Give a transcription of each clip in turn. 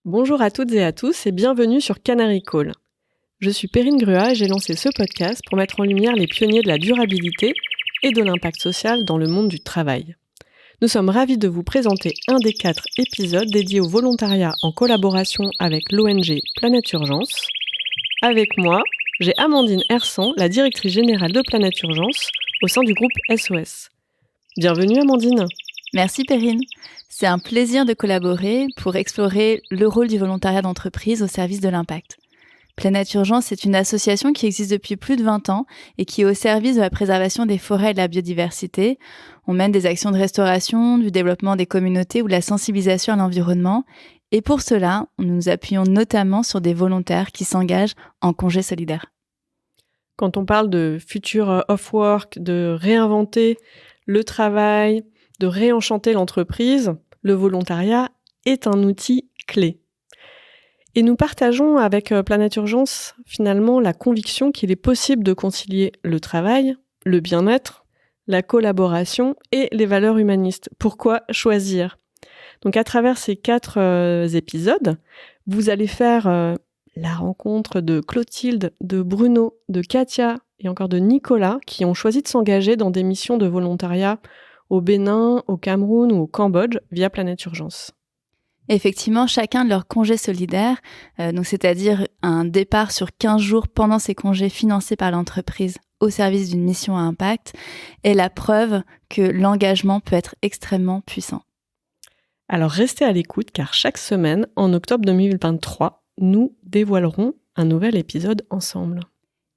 Bonjour à toutes et à tous et bienvenue sur Canary Call. Je suis Perrine Gruat et j'ai lancé ce podcast pour mettre en lumière les pionniers de la durabilité et de l'impact social dans le monde du travail. Nous sommes ravis de vous présenter un des 4 épisodes dédiés au volontariat en collaboration avec l'ONG Planète Urgence. Avec moi, j'ai Amandine Hersan, la directrice générale de Planète Urgence au sein du groupe SOS. Bienvenue Amandine. Merci Perrine. C'est un plaisir de collaborer pour explorer le rôle du volontariat d'entreprise au service de l'impact. Planète Urgence est une association qui existe depuis plus de 20 ans et qui est au service de la préservation des forêts et de la biodiversité. On mène des actions de restauration, du développement des communautés ou de la sensibilisation à l'environnement. Et pour cela, nous nous appuyons notamment sur des volontaires qui s'engagent en congé solidaire. Quand on parle de future off-work, de réinventer le travail, de réenchanter l'entreprise, le volontariat est un outil clé. Et nous partageons avec Planète Urgence finalement la conviction qu'il est possible de concilier le travail, le bien-être, la collaboration et les valeurs humanistes. Pourquoi choisir ? Donc à travers ces 4 épisodes, vous allez faire la rencontre de Clotilde, de Bruno, de Katia et encore de Nicolas qui ont choisi de s'engager dans des missions de volontariat au Bénin, au Cameroun ou au Cambodge via Planète Urgence. Effectivement, chacun de leurs congés solidaires, c'est-à-dire un départ sur 15 jours pendant ces congés financés par l'entreprise au service d'une mission à impact, est la preuve que l'engagement peut être extrêmement puissant. Alors restez à l'écoute car chaque semaine, en octobre 2023, nous dévoilerons un nouvel épisode ensemble.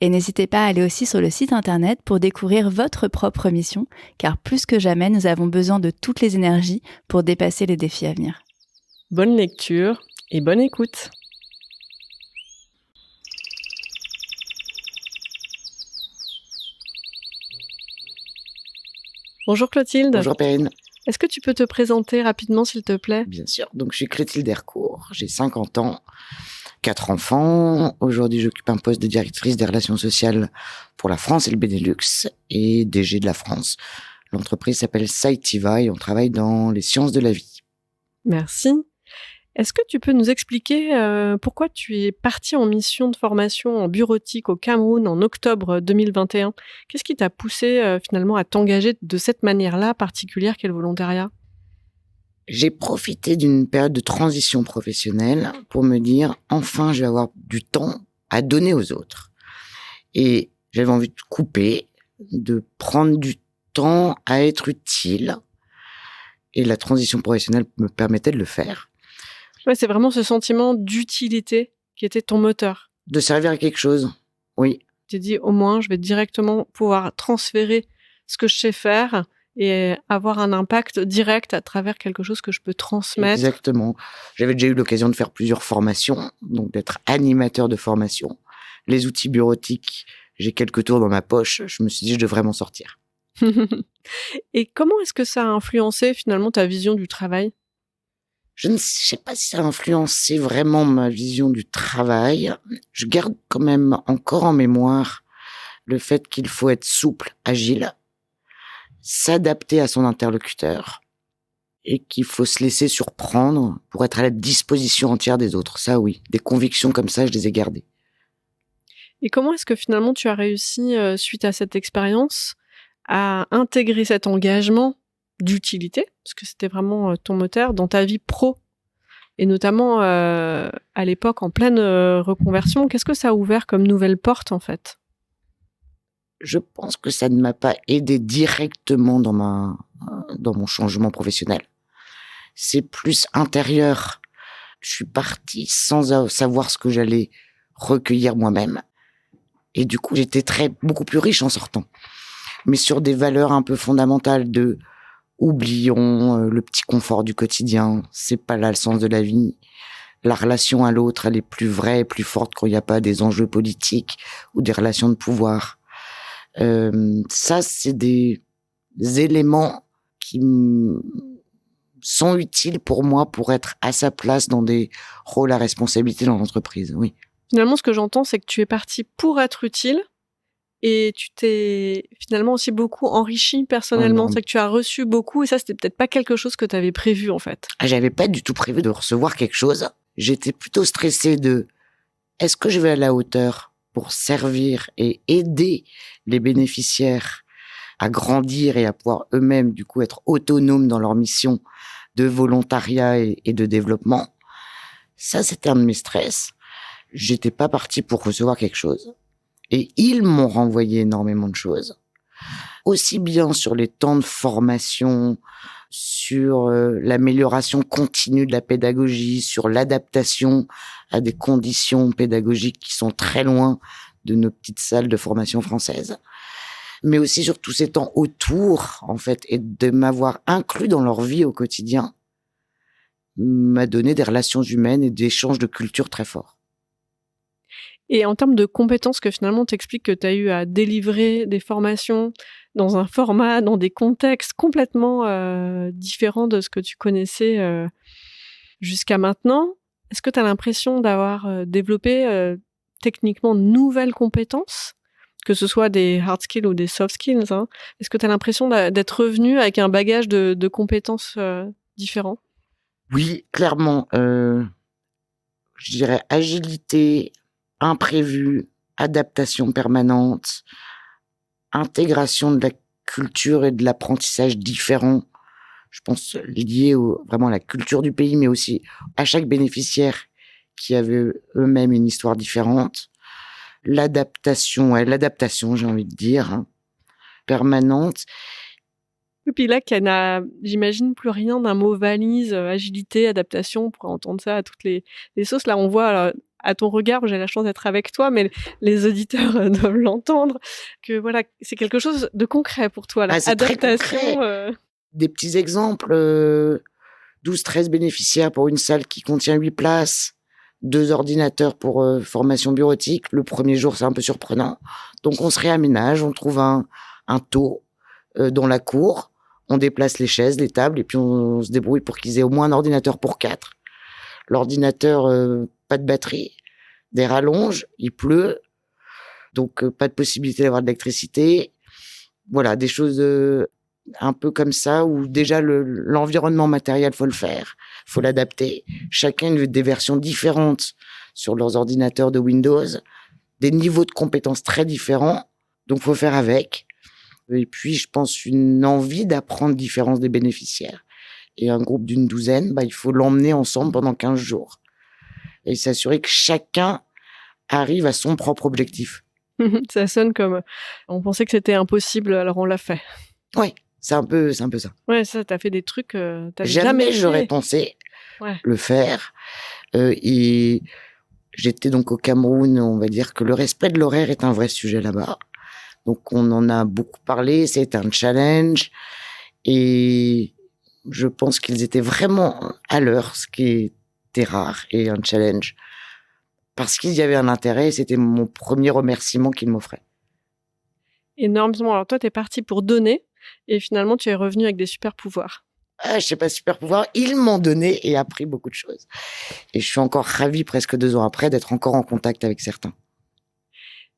Et n'hésitez pas à aller aussi sur le site internet pour découvrir votre propre mission, car plus que jamais, nous avons besoin de toutes les énergies pour dépasser les défis à venir. Bonne lecture et bonne écoute. Bonjour Clotilde. Bonjour Perrine. Est-ce que tu peux te présenter rapidement s'il te plaît ? Bien sûr. Donc je suis Clotilde Hercourt, j'ai 50 ans, 4 enfants. Aujourd'hui, j'occupe un poste de directrice des relations sociales pour la France et le Benelux et DG de la France. L'entreprise s'appelle Saitiva et on travaille dans les sciences de la vie. Merci. Est-ce que tu peux nous expliquer pourquoi tu es partie en mission de formation en bureautique au Cameroun en octobre 2021 ? Qu'est-ce qui t'a poussé finalement à t'engager de cette manière-là particulière qu'est le volontariat ? J'ai profité d'une période de transition professionnelle pour me dire enfin je vais avoir du temps à donner aux autres. Et j'avais envie de couper, de prendre du temps à être utile. Et la transition professionnelle me permettait de le faire. Ouais, c'est vraiment ce sentiment d'utilité qui était ton moteur. De servir à quelque chose, oui. Tu t'es dit au moins je vais directement pouvoir transférer ce que je sais faire et avoir un impact direct à travers quelque chose que je peux transmettre. Exactement. J'avais déjà eu l'occasion de faire plusieurs formations, donc d'être animateur de formation. Les outils bureautiques, j'ai quelques tours dans ma poche, je me suis dit je devrais m'en sortir. Et comment est-ce que ça a influencé finalement ta vision du travail ? Je ne sais pas si ça a influencé vraiment ma vision du travail. Je garde quand même encore en mémoire le fait qu'il faut être souple, agile, s'adapter à son interlocuteur et qu'il faut se laisser surprendre pour être à la disposition entière des autres. Ça, oui. Des convictions comme ça, je les ai gardées. Et comment est-ce que finalement tu as réussi, suite à cette expérience, à intégrer cet engagement d'utilité, parce que c'était vraiment ton moteur, dans ta vie pro ? Et notamment à l'époque, en pleine reconversion, qu'est-ce que ça a ouvert comme nouvelle porte en fait ? Je pense que ça ne m'a pas aidé directement dans mon changement professionnel. C'est plus intérieur. Je suis parti sans savoir ce que j'allais recueillir moi-même. Et du coup, j'étais beaucoup plus riche en sortant. Mais sur des valeurs un peu fondamentales de oublions le petit confort du quotidien. C'est pas là le sens de la vie. La relation à l'autre, elle est plus vraie et plus forte quand il n'y a pas des enjeux politiques ou des relations de pouvoir. Ça, c'est des éléments qui sont utiles pour moi pour être à sa place dans des rôles à responsabilité dans l'entreprise, oui. Finalement, ce que j'entends, c'est que tu es parti pour être utile et tu t'es finalement aussi beaucoup enrichi personnellement. C'est que tu as reçu beaucoup et ça, c'était peut-être pas quelque chose que tu avais prévu en fait. J'avais pas du tout prévu de recevoir quelque chose. J'étais plutôt stressée de est-ce que je vais à la hauteur pour servir et aider les bénéficiaires à grandir et à pouvoir eux-mêmes, du coup, être autonomes dans leur mission de volontariat et de développement. Ça, c'était un de mes stress. J'étais pas partie pour recevoir quelque chose. Et ils m'ont renvoyé énormément de choses. Aussi bien sur les temps de formation, sur l'amélioration continue de la pédagogie, sur l'adaptation à des conditions pédagogiques qui sont très loin de nos petites salles de formation françaises, mais aussi sur tous ces temps autour, en fait, et de m'avoir inclus dans leur vie au quotidien, m'a donné des relations humaines et des échanges de culture très forts. Et en termes de compétences que finalement t'expliques que tu as eu à délivrer des formations dans un format, dans des contextes complètement différents de ce que tu connaissais jusqu'à maintenant, est-ce que tu as l'impression d'avoir développé techniquement de nouvelles compétences, que ce soit des hard skills ou des soft skills, hein? Est-ce que tu as l'impression d'être revenu avec un bagage de compétences différents? Oui, clairement, je dirais agilité, imprévu, adaptation permanente, intégration de la culture et de l'apprentissage différents. Je pense lié vraiment à la culture du pays, mais aussi à chaque bénéficiaire qui avait eux-mêmes une histoire différente. L'adaptation, j'ai envie de dire, hein, permanente. Et puis là, qu'il n'a, j'imagine, plus rien d'un mot valise, agilité, adaptation, on pourrait entendre ça à toutes les sauces. Là, on voit à ton regard, j'ai la chance d'être avec toi, mais les auditeurs doivent l'entendre, que voilà, c'est quelque chose de concret pour toi, là. Ah, c'est très Adaptation. concret. Des petits exemples, 12-13 bénéficiaires pour une salle qui contient 8 places, 2 ordinateurs pour formation bureautique. Le premier jour, c'est un peu surprenant. Donc, on se réaménage, on trouve un taux dans la cour, on déplace les chaises, les tables, et puis on se débrouille pour qu'ils aient au moins un ordinateur pour 4. L'ordinateur, pas de batterie, des rallonges, il pleut, donc pas de possibilité d'avoir de l'électricité. Voilà, des choses un peu comme ça, où déjà l'environnement matériel, faut le faire, faut l'adapter. Chacun a des versions différentes sur leurs ordinateurs de Windows, des niveaux de compétences très différents, donc faut faire avec. Et puis, je pense une envie d'apprendre différence des bénéficiaires. Et un groupe d'une douzaine, il faut l'emmener ensemble pendant 15 jours. Et s'assurer que chacun arrive à son propre objectif. Ça sonne comme on pensait que c'était impossible, alors on l'a fait. Oui, c'est un peu ça. Ouais, ça, t'as fait des trucs, t'avais Jamais fait. j'aurais pensé le faire. Et j'étais donc au Cameroun, on va dire que le respect de l'horaire est un vrai sujet là-bas. Donc, on en a beaucoup parlé, c'est un challenge. Et je pense qu'ils étaient vraiment à l'heure, ce qui était rare, et un challenge. Parce qu'il y avait un intérêt, et c'était mon premier remerciement qu'ils m'offraient. Énormément. Alors toi, t'es parti pour donner, et finalement, tu es revenu avec des super pouvoirs. Ah, je sais pas, super pouvoir. Ils m'ont donné et appris beaucoup de choses. Et je suis encore ravie, presque 2 ans après, d'être encore en contact avec certains.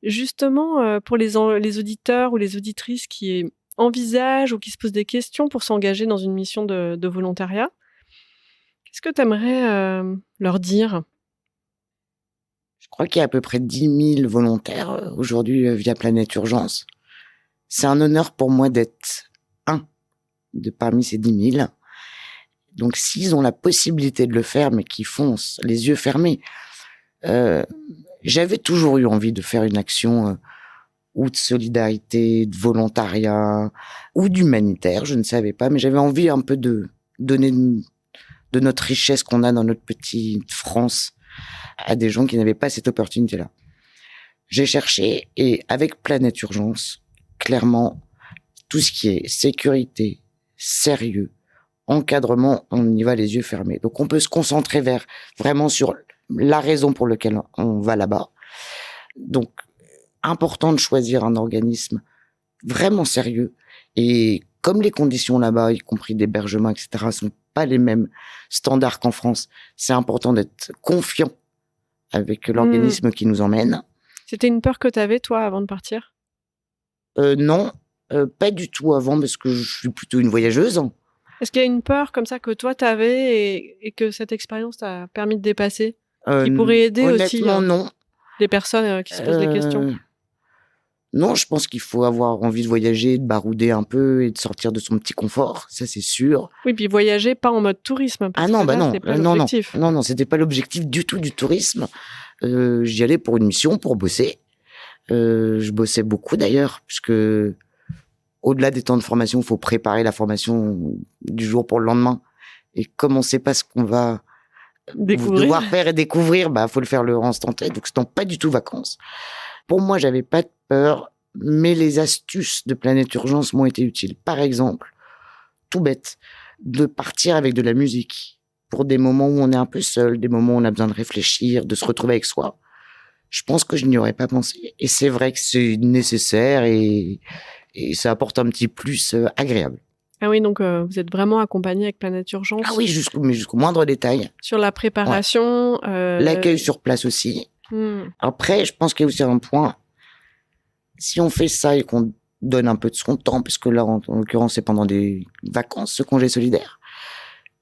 Justement, pour les auditeurs ou les auditrices qui envisagent ou qui se posent des questions pour s'engager dans une mission de volontariat, qu'est-ce que tu aimerais leur dire? Je crois qu'il y a à peu près 10 000 volontaires aujourd'hui via Planète Urgence. C'est un honneur pour moi d'être un de parmi ces 10 000. Donc, s'ils ont la possibilité de le faire, mais qu'ils foncent les yeux fermés, j'avais toujours eu envie de faire une action ou de solidarité, de volontariat, ou d'humanitaire, je ne savais pas, mais j'avais envie un peu de donner de notre richesse qu'on a dans notre petite France à des gens qui n'avaient pas cette opportunité-là. J'ai cherché, et avec Planète Urgence, clairement, tout ce qui est sécurité, sérieux, encadrement, on y va les yeux fermés. Donc on peut se concentrer vraiment sur la raison pour laquelle on va là-bas. Donc, important de choisir un organisme vraiment sérieux. Et comme les conditions là-bas, y compris d'hébergement, etc., sont pas les mêmes standards qu'en France, c'est important d'être confiant avec l'organisme qui nous emmène. C'était une peur que tu avais, toi, avant de partir? Non, pas du tout avant, parce que je suis plutôt une voyageuse. Est-ce qu'il y a une peur comme ça que toi t'avais et que cette expérience t'a permis de dépasser, qui pourrait aider aussi Honnêtement, non. les personnes qui se posent des questions? Non, je pense qu'il faut avoir envie de voyager, de barouder un peu et de sortir de son petit confort, ça c'est sûr. Oui, puis voyager pas en mode tourisme, parce Non, que bah là, non, c'est pas non, l'objectif. non, c'était pas l'objectif du tout du tourisme. J'y allais pour une mission, pour bosser. Je bossais beaucoup d'ailleurs, puisque au-delà des temps de formation, il faut préparer la formation du jour pour le lendemain. Et comme on sait pas ce qu'on va devoir faire et découvrir, faut le faire le instant T. Donc, c'est pas du tout vacances. Pour moi, j'avais pas de peur, mais les astuces de Planète Urgence m'ont été utiles. Par exemple, tout bête, de partir avec de la musique pour des moments où on est un peu seul, des moments où on a besoin de réfléchir, de se retrouver avec soi. Je pense que je n'y aurais pas pensé. Et c'est vrai que c'est nécessaire et ça apporte un petit plus agréable. Ah oui, donc vous êtes vraiment accompagné avec Planète Urgence. Ah oui, jusqu'au moindre détail. Sur la préparation. Ouais. L'accueil sur place aussi. Après, je pense qu'il y a aussi un point. Si on fait ça et qu'on donne un peu de son temps, parce que là, en l'occurrence, c'est pendant des vacances, ce congé solidaire,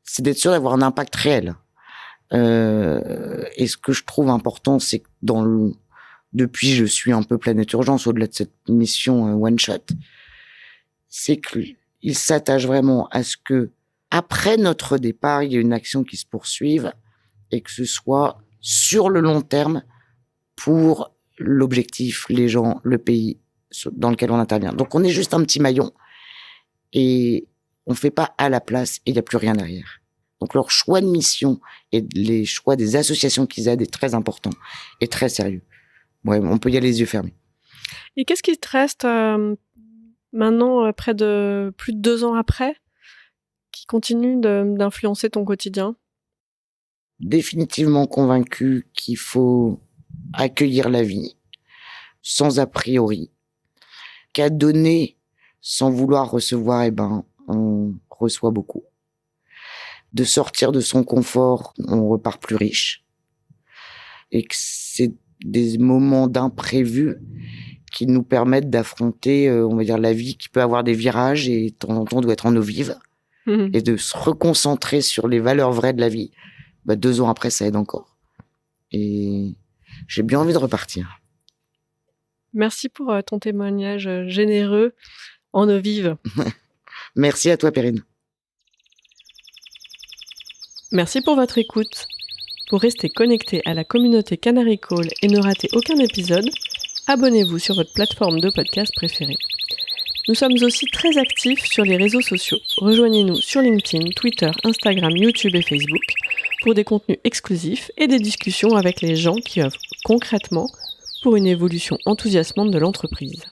c'est d'être sûr d'avoir un impact réel. Et ce que je trouve important, c'est que depuis je suis un peu Planète Urgence, au-delà de cette mission one shot, c'est qu'il s'attache vraiment à ce que après notre départ, il y ait une action qui se poursuive et que ce soit sur le long terme pour l'objectif, les gens, le pays dans lequel on intervient. Donc on est juste un petit maillon et on fait pas à la place et il n'y a plus rien derrière. Donc leur choix de mission et les choix des associations qu'ils aident est très important et très sérieux. Ouais, on peut y aller les yeux fermés. Et qu'est-ce qui te reste maintenant, près de plus de 2 ans après, qui continue d'influencer ton quotidien? Définitivement convaincu qu'il faut accueillir la vie sans a priori, qu'à donner sans vouloir recevoir, on reçoit beaucoup. De sortir de son confort, on repart plus riche. Et que c'est des moments d'imprévu qui nous permettent d'affronter, on va dire, la vie qui peut avoir des virages et de temps en temps doit être en eau vive. Et de se reconcentrer sur les valeurs vraies de la vie. 2 ans après, ça aide encore. Et j'ai bien envie de repartir. Merci pour ton témoignage généreux en eau vive. Merci à toi, Perrine. Merci pour votre écoute. Pour rester connecté à la communauté Canary Call et ne rater aucun épisode, abonnez-vous sur votre plateforme de podcast préférée. Nous sommes aussi très actifs sur les réseaux sociaux. Rejoignez-nous sur LinkedIn, Twitter, Instagram, YouTube et Facebook pour des contenus exclusifs et des discussions avec les gens qui œuvrent concrètement pour une évolution enthousiasmante de l'entreprise.